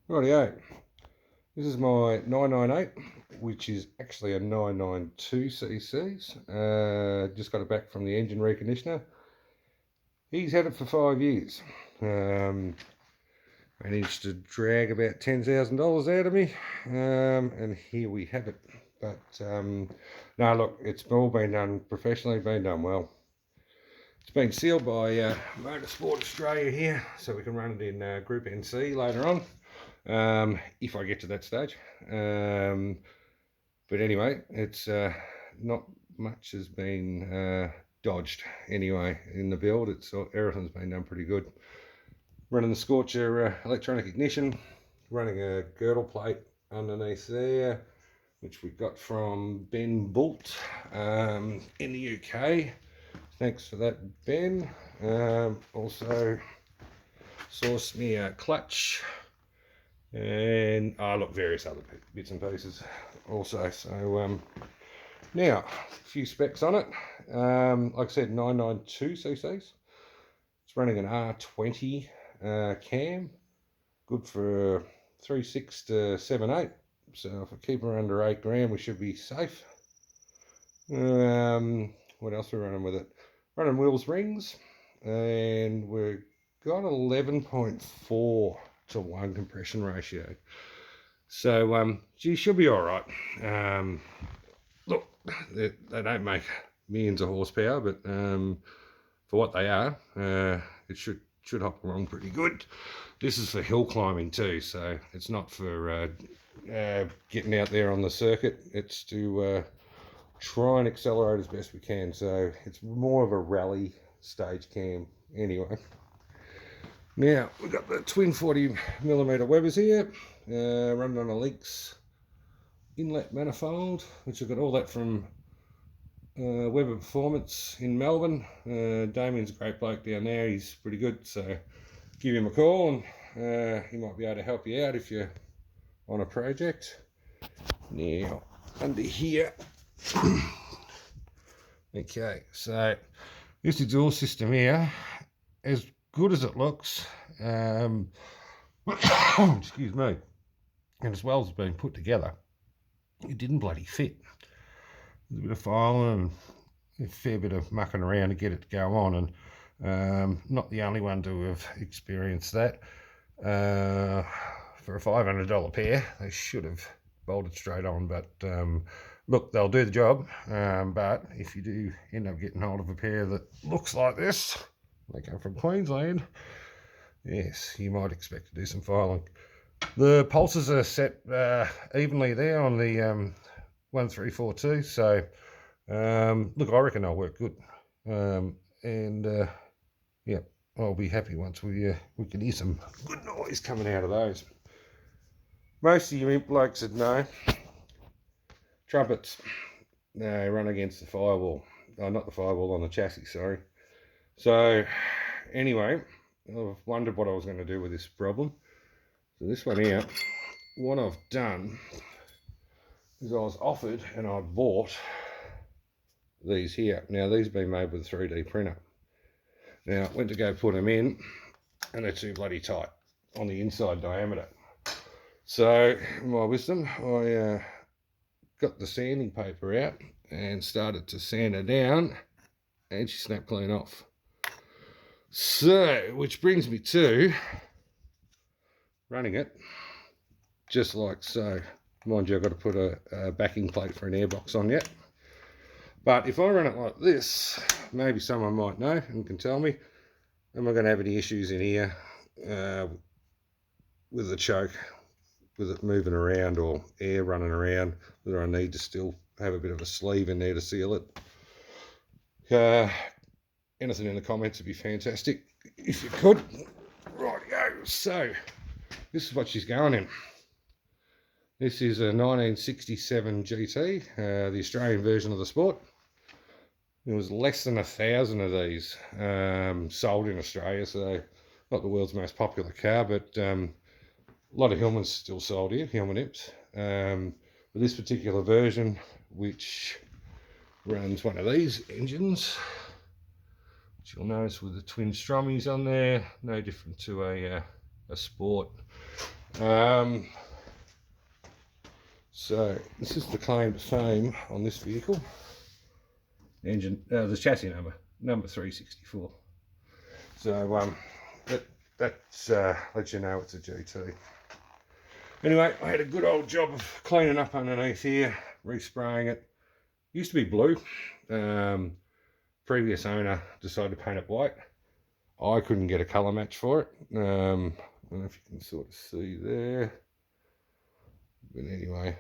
Rightio, this is my 998, which is actually a 992cc. Just got it back from the engine reconditioner. He's had it for 5 years. Managed to drag about $10,000 out of me, and here we have it. But no, look, it's all been done professionally, been done well. It's been sealed by Motorsport Australia here, so we can run it in Group NC later on, if I get to that stage. But anyway, it's not much has been dodged anyway in the build. Everything's been done pretty good. Running the Scorcher electronic ignition, running a girdle plate underneath there, which we got from Ben Bolt in the UK. Thanks for that, Ben. Also sourced me a clutch and look, various other bits and pieces also. So now a few specs on it. Like I said, 992ccs. It's running an R20 cam, good for 3.6 to 7.8. So if I keep her under 8 grand, we should be safe. What else are we running with it? Running wheels rings, and we've got 11.4 to 1 compression ratio. So she should be all right. Look, they don't make millions of horsepower, but for what they are, it should hop along pretty good. This is for hill climbing too, so it's not for getting out there on the circuit. It's to try and accelerate as best we can, so it's more of a rally stage cam anyway. Now we've got the twin 40mm Webers here, running on a Lynx inlet manifold, which I've got all that from Weber Performance in Melbourne. Damien's a great bloke down there, he's pretty good, so give him a call and he might be able to help you out if you're on a project. Now under here, okay, so this exhaust system here, as good as it looks, excuse me, and as well as it's been put together, it didn't bloody fit. There's a bit of filing and a fair bit of mucking around to get it to go on, and not the only one to have experienced that. For a $500 pair, they should have bolted straight on, but look, they'll do the job. But if you do end up getting hold of a pair that looks like this, they come from Queensland, yes, you might expect to do some filing. The pulses are set evenly there on the 1342, so look, I reckon they'll work good, and yeah, I'll be happy once we can hear some good noise coming out of those. Most of you imp blokes would know trumpets, they run against the firewall. Not the firewall, on the chassis, sorry. So anyway, I've wondered what I was going to do with this problem. So this one here, what I've done is I was offered and I bought these here. Now these have been made with a 3D printer. Now I went to go put them in and they're too bloody tight on the inside diameter. So in my wisdom, I got the sanding paper out and started to sand her down, and she snapped clean off. So, which brings me to running it just like so. Mind you, I've got to put a backing plate for an airbox on yet. But if I run it like this, maybe someone might know and can tell me, am I going to have any issues in here with the choke, with it moving around or air running around, whether I need to still have a bit of a sleeve in there to seal it. Anything in the comments would be fantastic if you could. Rightio, so this is what she's going in. This is a 1967 GT, the Australian version of the Sport. There was less than 1,000 of these sold in Australia, so not the world's most popular car, but a lot of Hillmans still sold here, Hillman Imps. But this particular version, which runs one of these engines, which you'll notice with the twin Stromies on there, no different to a Sport. So this is the claim to fame on this vehicle. Engine, the chassis number 364. So that's lets you know it's a GT. Anyway, I had a good old job of cleaning up underneath here, respraying it. Used to be blue. Previous owner decided to paint it white. I couldn't get a colour match for it. I don't know if you can sort of see there. But anyway,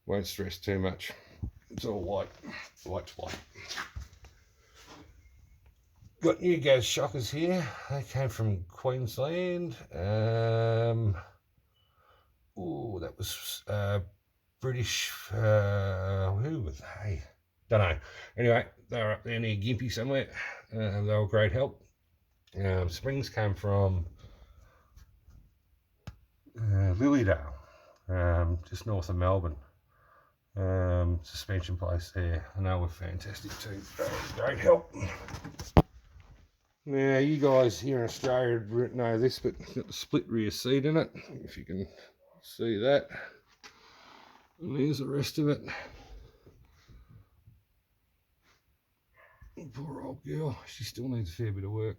won't stress too much. It's all white. White's white. Got new gas shockers here. They came from Queensland. Oh, that was British. Who was they? Don't know. Anyway, they were up there near Gympie somewhere. They were great help. Springs came from Lilydale, just north of Melbourne. Suspension place there. I know we're fantastic too. Great help. Now, you guys here in Australia know this, but it's got the split rear seat in it, if you can see that. And there's the rest of it. Poor old girl, she still needs a fair bit of work.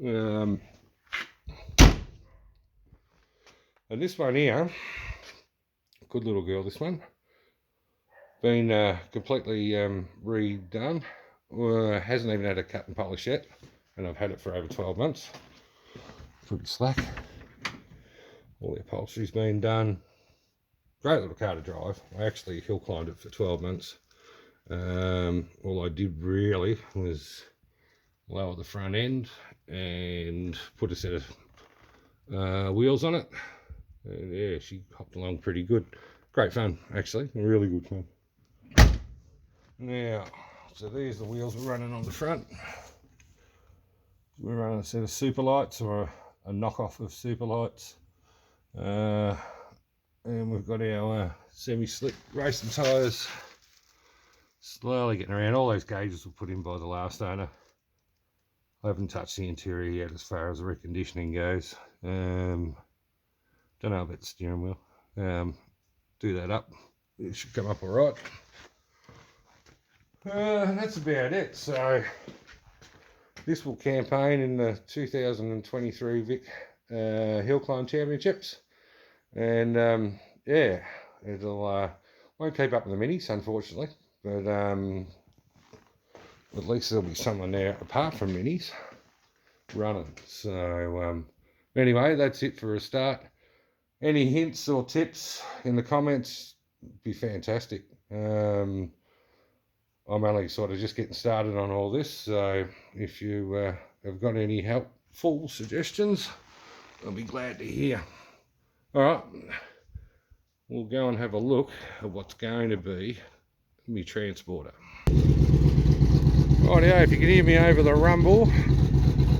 And this one here, good little girl, this one. Been completely redone. Hasn't even had a cut and polish yet, and I've had it for over 12 months. Pretty slack. All the upholstery's been done. Great little car to drive. I actually hill climbed it for 12 months. All I did really was lower the front end and put a set of wheels on it. And yeah, she hopped along pretty good. Great fun, actually. Really good fun. Now, so there's the wheels we're running on the front. We're running a set of super lights, or a knockoff of super lights. And we've got our semi-slick racing tyres. Slowly getting around. All those gauges were put in by the last owner. I haven't touched the interior yet as far as the reconditioning goes. Don't know about the steering wheel. Do that up. It should come up all right. That's about it. So this will campaign in the 2023 Vic Hill Climb Championships. And yeah, it'll won't keep up with the minis, unfortunately. But at least there'll be someone there apart from minis running. So anyway, that's it for a start. Any hints or tips in the comments would be fantastic. I'm only sort of just getting started on all this, so if you have got any helpful suggestions, I'll be glad to hear. All right, we'll go and have a look at what's going to be my transporter. Rightio, if you can hear me over the rumble,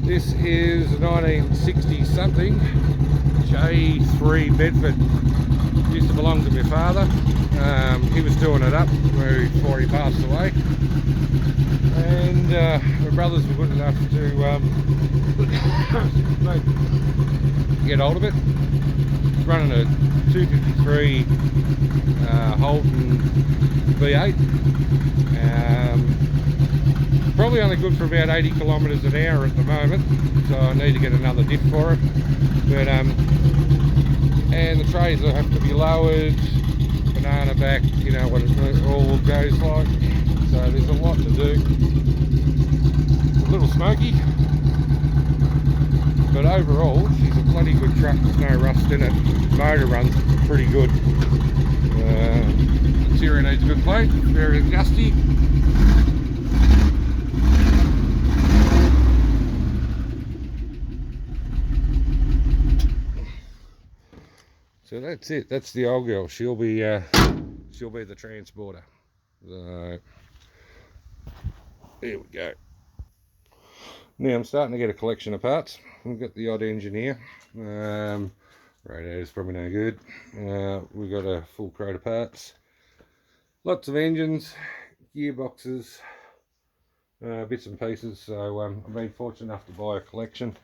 this is 1960 something J3 Bedford. Used to belong to my father. He was doing it up before he passed away, and my brothers were good enough to get hold of it. It's running a 253 Holden V8. Probably only good for about 80 kilometres an hour at the moment, so I need to get another diff for it. But and the trays will have to be lowered, banana back, you know what it all goes like. So there's a lot to do. A little smoky, but overall she's a bloody good truck. There's no rust in it. Motor runs pretty good. Interior needs a good paint, very gusty. So that's it. That's the old girl. She'll be the transporter. So there we go. Now I'm starting to get a collection of parts. We've got the odd engine here. Radio's probably no good. We've got a full crate of parts. Lots of engines, gearboxes, bits and pieces. So I've been fortunate enough to buy a collection.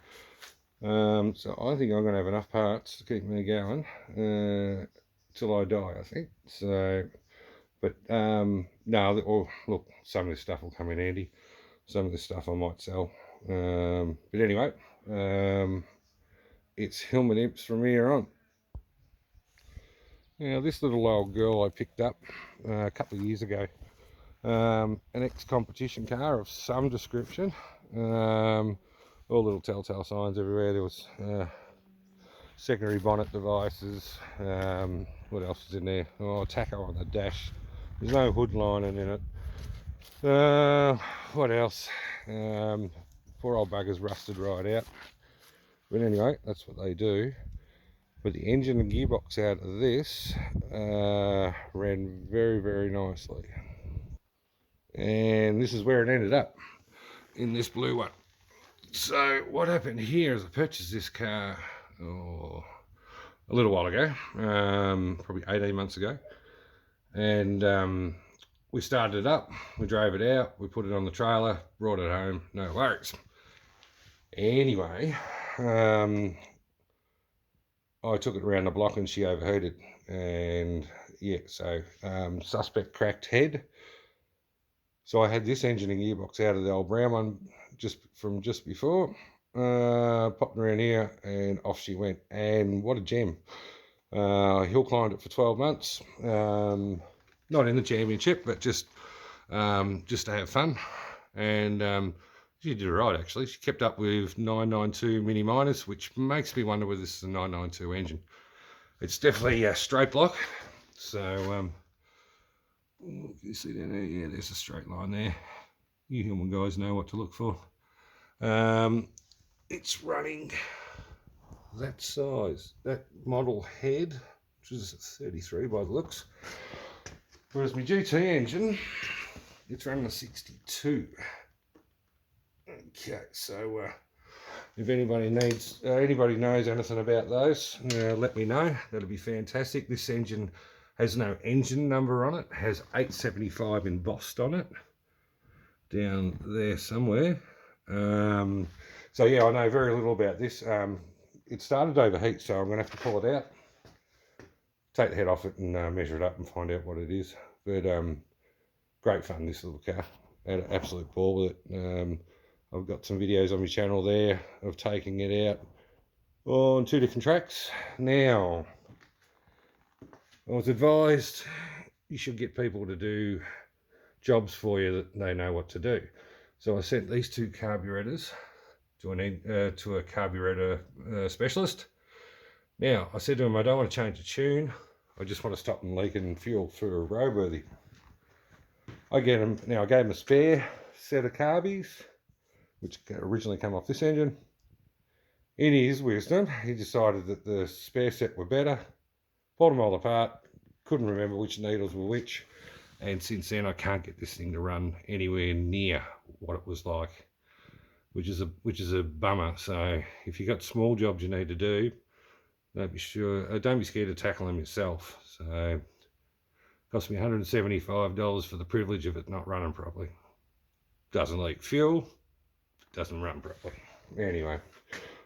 So I think I'm going to have enough parts to keep me going till I die, I think. So, but no, or look, some of this stuff will come in handy. Some of this stuff I might sell. But anyway, it's Hillman Imps from here on. Now, this little old girl I picked up a couple of years ago, an ex-competition car of some description. All little telltale signs everywhere. There was secondary bonnet devices. What else is in there? Oh, tacho on the dash. There's no hood lining in it. What else? Poor old bugger's rusted right out. But anyway, that's what they do. But the engine and gearbox out of this ran very, very nicely. And this is where it ended up, in this blue one. So what happened here is I purchased this car a little while ago, probably 18 months ago. And we started it up, we drove it out, we put it on the trailer, brought it home, no worries. Anyway, I took it around the block and she overheated, and yeah, so suspect cracked head. So I had this engine and gearbox out of the old brown one just before, popped around here, and off she went. And what a gem. Hill climbed it for 12 months, not in the championship, but just to have fun. And she did it right, actually. She kept up with 992 mini minors, which makes me wonder whether this is a 992 engine. It's definitely a straight block. So you see down there? Yeah, there's a straight line there. You Hillman guys know what to look for. It's running that size, that model head, which is 33 by the looks. Whereas my GT engine, it's running a 62. Okay, so if anybody knows anything about those, let me know. That'll be fantastic. This engine has no engine number on it. It has 875 embossed on it, down there somewhere. So yeah, I know very little about this. It started to overheat, so I'm going to have to pull it out, take the head off it, and measure it up and find out what it is. But great fun, this little car. I had an absolute ball with it. I've got some videos on my channel there of taking it out on 2 different tracks. Now, I was advised you should get people to do jobs for you that they know what to do. So I sent these 2 carburetors to a carburetor specialist. Now, I said to him, I don't want to change the tune. I just want to stop them leaking fuel for a roadworthy. I gave him a spare set of carbies, which originally came off this engine. In his wisdom, he decided that the spare set were better, pulled them all apart, couldn't remember which needles were which, and since then I can't get this thing to run anywhere near what it was like, which is a bummer. So if you've got small jobs you need to do, don't be scared to tackle them yourself. So it cost me $175 for the privilege of it not running properly. Doesn't leak fuel, doesn't run properly. Anyway,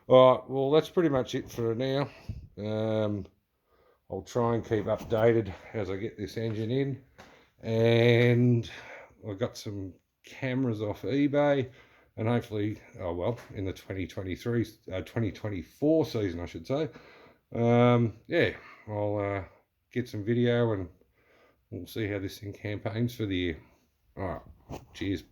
all right, well, that's pretty much it for now. I'll try and keep updated as I get this engine in. And I got some cameras off eBay, and hopefully, in the 2024 season, I should say. Yeah, I'll get some video and we'll see how this thing campaigns for the year. All right, cheers.